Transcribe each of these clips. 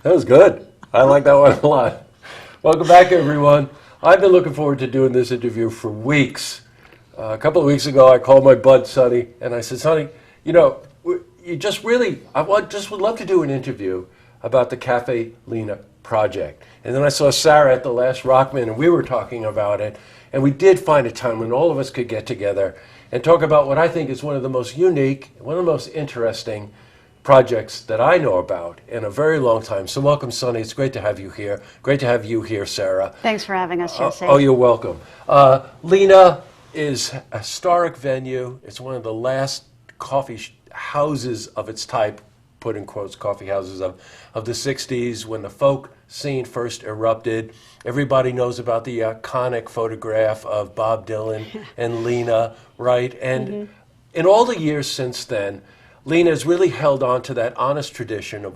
That was good. I like that one a lot. Welcome back, everyone. I've been looking forward to doing this interview for weeks. A couple of weeks ago, I called my bud, Sonny, and I said, Sonny, you know, you just really, just would love to do an interview about the Caffe Lena project. And then I saw Sarah at the last Rockman, and we were talking about it. And we did find a time when all of us could get together and talk about what I think is one of the most unique, one of the most interesting projects that I know about in a very long time. So welcome, Sonny. It's great to have you here. Great to have you here, Sarah. Thanks for having us, Jesse. Oh, you're welcome. Lena is a historic venue. It's one of the last coffee houses of its type, put in quotes, coffee houses of the 60s when the folk scene first erupted. Everybody knows about the iconic photograph of Bob Dylan and Lena, right? And in all the years since then, Lena has really held on to that honest tradition of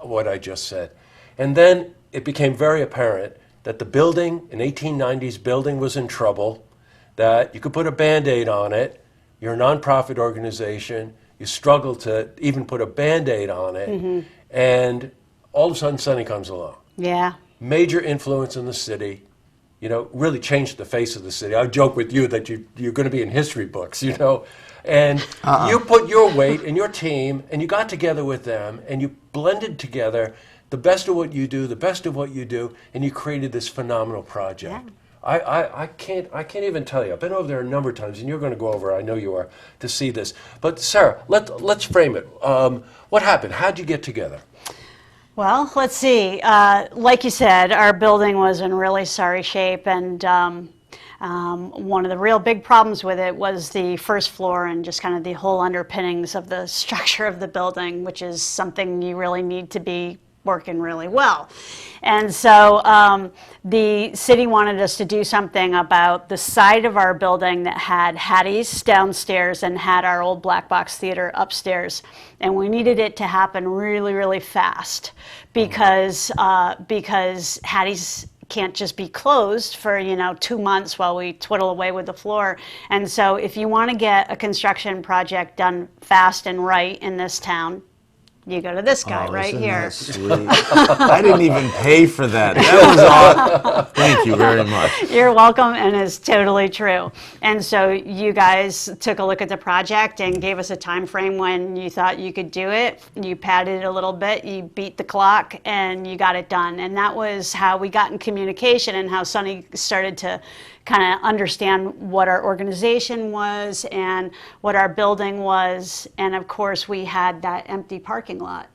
what I just said. And then it became very apparent that the building, an 1890s building, was in trouble, that you could put a Band-Aid on it. You're a nonprofit organization. You struggle to even put a Band-Aid on it. And all of a sudden, Sonny comes along. Yeah. Major influence in the city. You know, really changed the face of the city. I joke with you that you're going to be in history books, you know. And you put your weight and your team, and you got together with them, and you blended together the best of what you do, the best of what you do, and you created this phenomenal project. Yeah. I can't even tell you. I've been over there a number of times, and you're going to go over, I know you are, to see this. But Sarah, let's frame it. What happened? How'd you get together? Well, let's see. Like you said, our building was in really sorry shape, and one of the real big problems with it was the first floor and just kind of the whole underpinnings of the structure of the building, which is something you really need to be working really well. And so the city wanted us to do something about the side of our building that had Hattie's downstairs and had our old black box theater upstairs. And we needed it to happen really, really fast because Hattie's can't just be closed for 2 months while we twiddle away with the floor. And so if you want to get a construction project done fast and right in this town, you go to this guy right here. Sweet. I didn't even pay for that. That was awesome. Thank you very much. You're welcome, and it's totally true. And so you guys took a look at the project and gave us a time frame when you thought you could do it. You padded it a little bit, you beat the clock, and you got it done. And that was how we got in communication and how Sonny started to kind of understand what our organization was and what our building was. And of course, we had that empty parking lot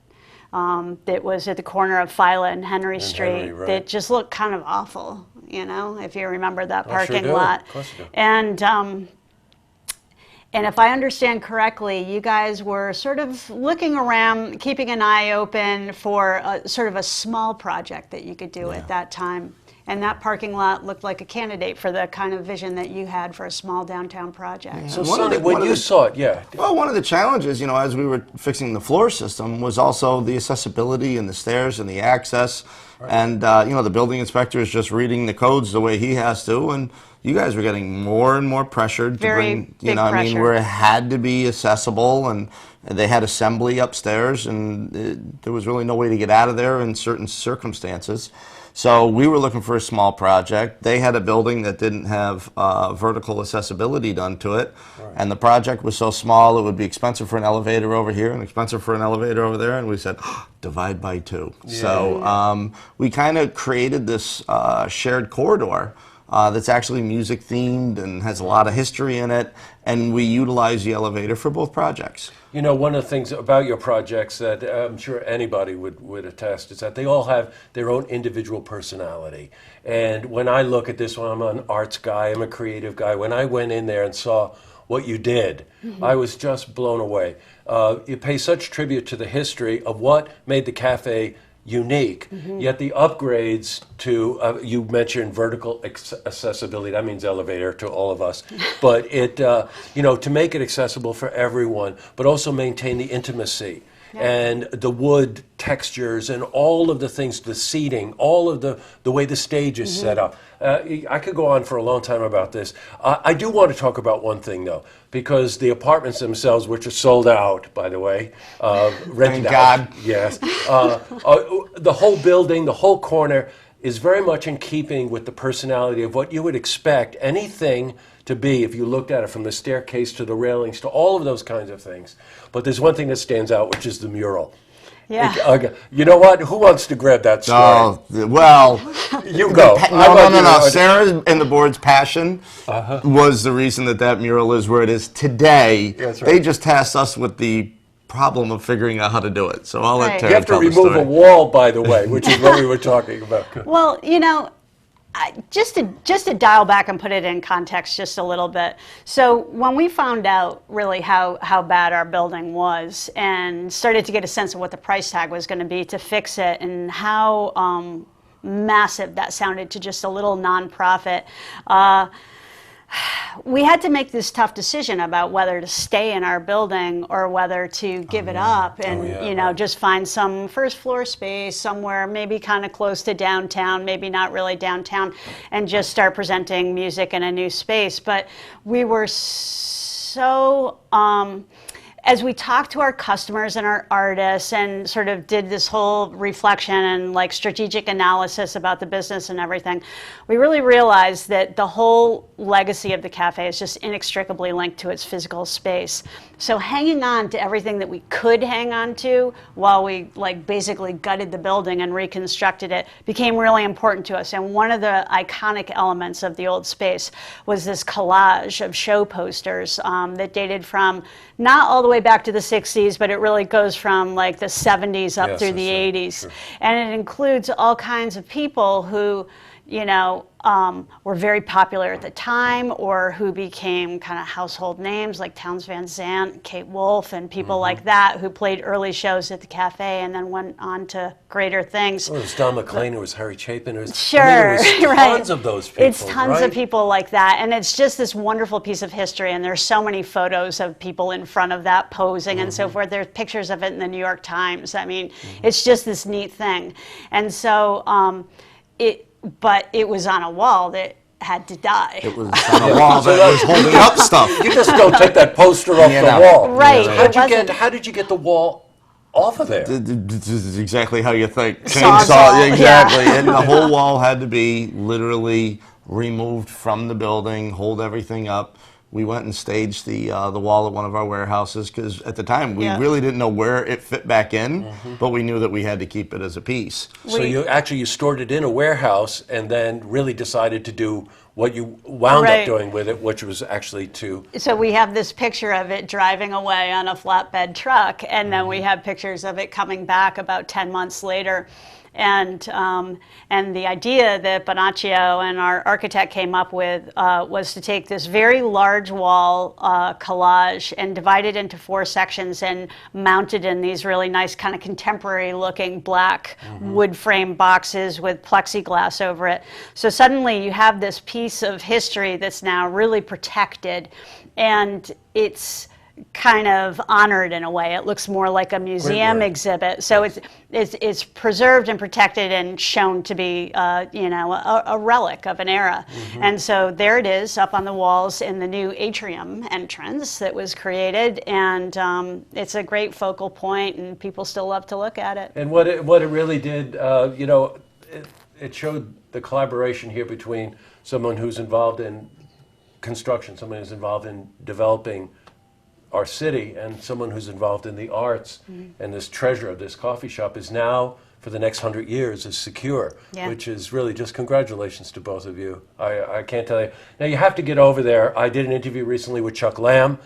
that was at the corner of Phyla and Henry Street right. that just looked kind of awful, if you remember that parking sure lot. Of course you do. And if I understand correctly, you guys were sort of looking around, keeping an eye open for sort of a small project that you could do at that time. And that parking lot looked like a candidate for the kind of vision that you had for a small downtown project. Yeah. So Sonny, when you saw it, Well, one of the challenges, as we were fixing the floor system, was also the accessibility and the stairs and the access. Right. And, the building inspector is just reading the codes the way he has to. And you guys were getting more and more pressured to bring, where it had to be accessible. And they had assembly upstairs, and there was really no way to get out of there in certain circumstances. So we were looking for a small project. They had a building that didn't have vertical accessibility done to it. Right. And the project was so small it would be expensive for an elevator over here and expensive for an elevator over there. And we said, divide by 2. Yeah. So we kind of created this shared corridor that's actually music themed and has a lot of history in it. And we utilize the elevator for both projects. One of the things about your projects that I'm sure anybody would attest is that they all have their own individual personality. And when I look at this one, I'm an arts guy, I'm a creative guy. When I went in there and saw what you did, I was just blown away. You pay such tribute to the history of what made the cafe unique, yet the upgrades to, you mentioned vertical accessibility, that means elevator to all of us, but it, to make it accessible for everyone, but also maintain the intimacy and the wood textures and all of the things, the seating, all of the way the stage is set up. I could go on for a long time about this. I do want to talk about one thing though. because the apartments themselves, which are sold out, by the way, rented Thank out. God. Yes. The whole building, the whole corner is very much in keeping with the personality of what you would expect anything to be if you looked at it from the staircase to the railings to all of those kinds of things. But there's one thing that stands out, which is the mural. Yeah. You know what? Who wants to grab that story? Oh, well, You go. no. Sarah and the board's passion was the reason that mural is where it is today. That's right. They just tasked us with the problem of figuring out how to do it. So I'll let Right. Terry You have to tell the remove a story. wall, by the way, which is what we were talking about. Well, just to dial back and put it in context just a little bit. So when we found out really how bad our building was and started to get a sense of what the price tag was going to be to fix it and how massive that sounded to just a little nonprofit, we had to make this tough decision about whether to stay in our building or whether to give it up and just find some first floor space somewhere maybe kind of close to downtown, maybe not really downtown, and just start presenting music in a new space. But we were so as we talked to our customers and our artists and sort of did this whole reflection and like strategic analysis about the business and everything, we really realized that the whole legacy of the cafe is just inextricably linked to its physical space. So hanging on to everything that we could hang on to while we like basically gutted the building and reconstructed it became really important to us. And one of the iconic elements of the old space was this collage of show posters that dated from not all the way back to the 60s, but it really goes from like the 70s up through the 80s. Sure. And it includes all kinds of people who, were very popular at the time or who became kind of household names like Townes Van Zandt, Kate Wolf, and people like that who played early shows at the cafe and then went on to greater things. Well, it was Don McLean, it was Harry Chapin, it was, sure, it was tons of those people. It's tons of people like that, and it's just this wonderful piece of history, and there's so many photos of people in front of that posing and so forth. There's pictures of it in the New York Times. I mean, it's just this neat thing. And so but it was on a wall that had to die. It was on a wall that was holding up stuff. You just don't take that poster off the wall. Right. So how did you get the wall off of there? This is exactly how you think. Sawzall, exactly. yeah. And the whole wall had to be literally removed from the building, hold everything up. We went and staged the wall at one of our warehouses because at the time we really didn't know where it fit back in, but we knew that we had to keep it as a piece. So you stored it in a warehouse and then really decided to do what you wound up doing with it, which was actually to... So we have this picture of it driving away on a flatbed truck, and then we have pictures of it coming back about 10 months later. And the idea that Bonacio and our architect came up with was to take this very large wall collage and divide it into 4 sections and mount it in these really nice kind of contemporary looking black wood frame boxes with plexiglass over it. So suddenly you have this piece of history that's now really protected, and it's kind of honored in a way. It looks more like a museum exhibit. So it's preserved and protected and shown to be a relic of an era. And so there it is up on the walls in the new atrium entrance that was created, and it's a great focal point, and people still love to look at it. And what it really did, it showed the collaboration here between someone who's involved in construction, someone who's involved in developing our city, and someone who's involved in the arts. And this treasure of this coffee shop is now, for the next 100 years, is secure, which is really just congratulations to both of you. I can't tell you. Now, you have to get over there. I did an interview recently with Chuck Lamb.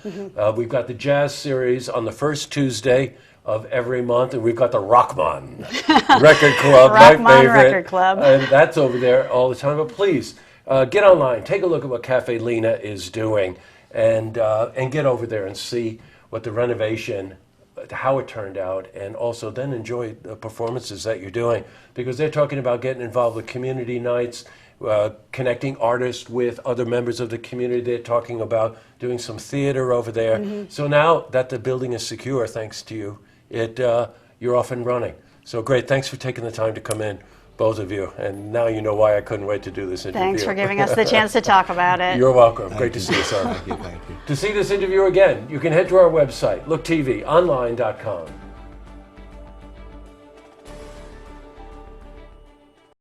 We've got the jazz series on the first Tuesday of every month, and we've got the Rockman Record Club, my favorite. Record Club. And that's over there all the time. But please, get online, take a look at what Caffe Lena is doing, and get over there and see what the renovation, how it turned out, and also then enjoy the performances that you're doing, because they're talking about getting involved with community nights, connecting artists with other members of the community. They're talking about doing some theater over there. So now that the building is secure, thanks to you, you're off and running. So great, thanks for taking the time to come in. both of you. And now you know why I couldn't wait to do this interview. Thanks for giving us the chance to talk about it. You're welcome. Great to see you, sir. Thank you. To see this interview again, you can head to our website, looktvonline.com.